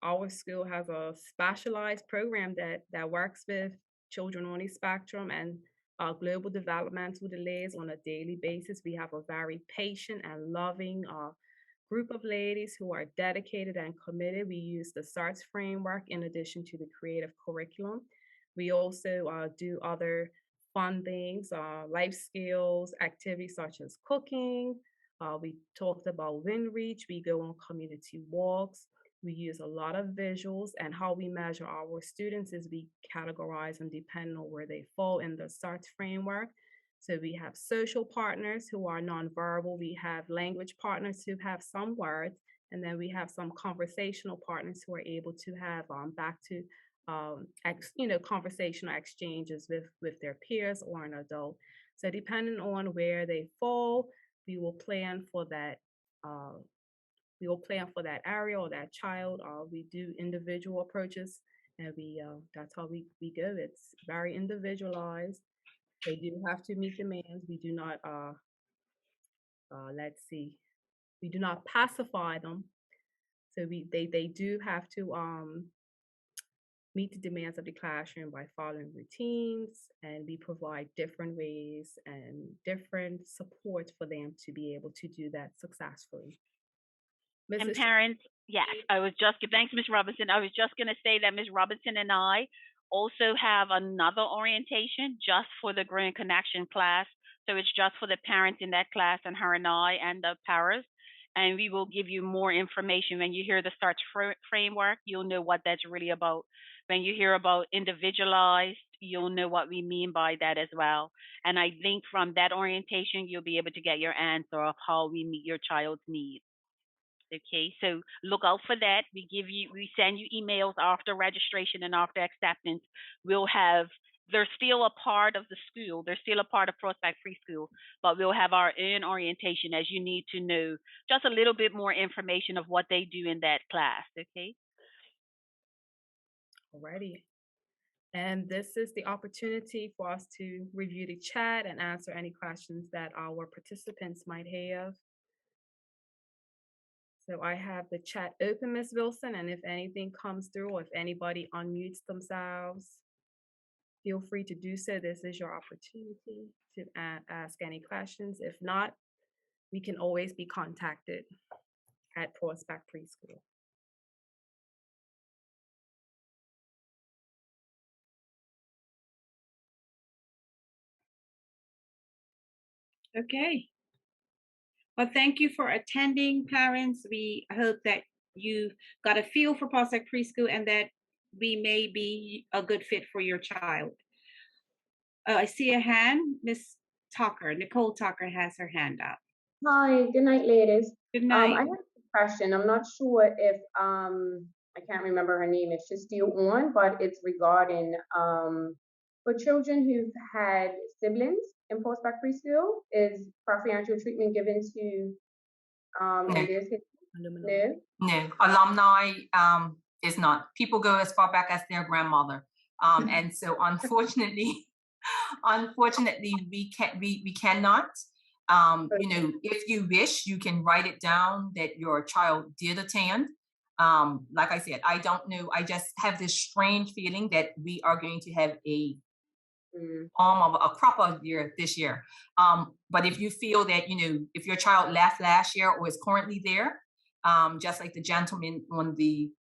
our school has a specialized program that works with children on the spectrum and global developmental delays on a daily basis. We have a very patient and loving group of ladies who are dedicated and committed. We use the SARTS framework in addition to the creative curriculum. We also do other fun things, life skills, activities such as cooking. We talked about WinReach. We go on community walks. We use a lot of visuals, and how we measure our students is we categorize them depending on where they fall in the SARTS framework. So we have social partners who are nonverbal. We have language partners who have some words, and then we have some conversational partners who are able to have back to conversational exchanges with their peers or an adult. So depending on where they fall, we will plan for that. We will plan for that area or that child. We do individual approaches, and that's how we go. It's very individualized. They do have to meet demands. We do not, we do not pacify them. So they do have to meet the demands of the classroom by following routines, and we provide different ways and different support for them to be able to do that successfully. And Mrs. parents, yes, thanks, Ms. Robinson. I was just going to say that Ms. Robinson and I also have another orientation just for the Growing Connection class. So it's just for the parents in that class and her and I and the paras. And we will give you more information. When you hear the START framework, you'll know what that's really about. When you hear about individualized, you'll know what we mean by that as well. And I think from that orientation, you'll be able to get your answer of how we meet your child's needs. Okay, so look out for that. We send you emails after registration and after acceptance. They're still a part of the school. They're still a part of Prospect Preschool, but we'll have our own orientation as you need to know just a little bit more information of what they do in that class. Okay. Alrighty. And this is the opportunity for us to review the chat and answer any questions that our participants might have. So I have the chat open, Ms. Wilson, and if anything comes through, or if anybody unmutes themselves, feel free to do so. This is your opportunity to ask any questions. If not, we can always be contacted at Prospect Preschool. Okay. Well, thank you for attending, parents. We hope that you got a feel for Prospect Preschool and that we may be a good fit for your child. I see a hand. Miss Tucker, Nicole Tucker has her hand up. Hi, good night, ladies. Good night. I have a question. I'm not sure if I can't remember her name, if she's still on, but it's regarding for children who've had siblings in Prospect Preschool, is preferential treatment given to in their case? No? No, alumni is not. People go as far back as their grandmother. And so unfortunately, we cannot. You know, if you wish, you can write it down that your child did attend. Like I said, I don't know. I just have this strange feeling that we are going to have a of a crop year this year. But if you feel that, you know, if your child left last year or is currently there, just like the gentleman on the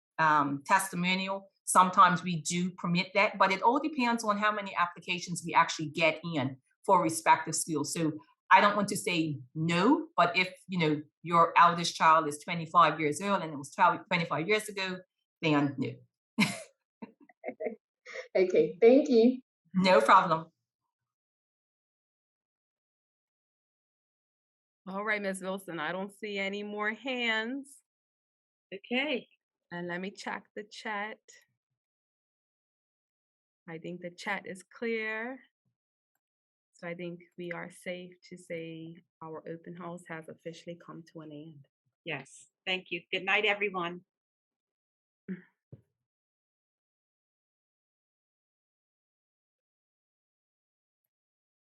testimonial, sometimes we do permit that, but it all depends on how many applications we actually get in for respective schools. So I don't want to say no, but if, you know, your eldest child is 25 years old and it was 25 years ago, then no. Okay, thank you. No problem. All right, Ms. Wilson, I don't see any more hands. Okay. And let me check the chat. I think the chat is clear. So I think we are safe to say our open house has officially come to an end. Yes. Thank you. Good night, everyone.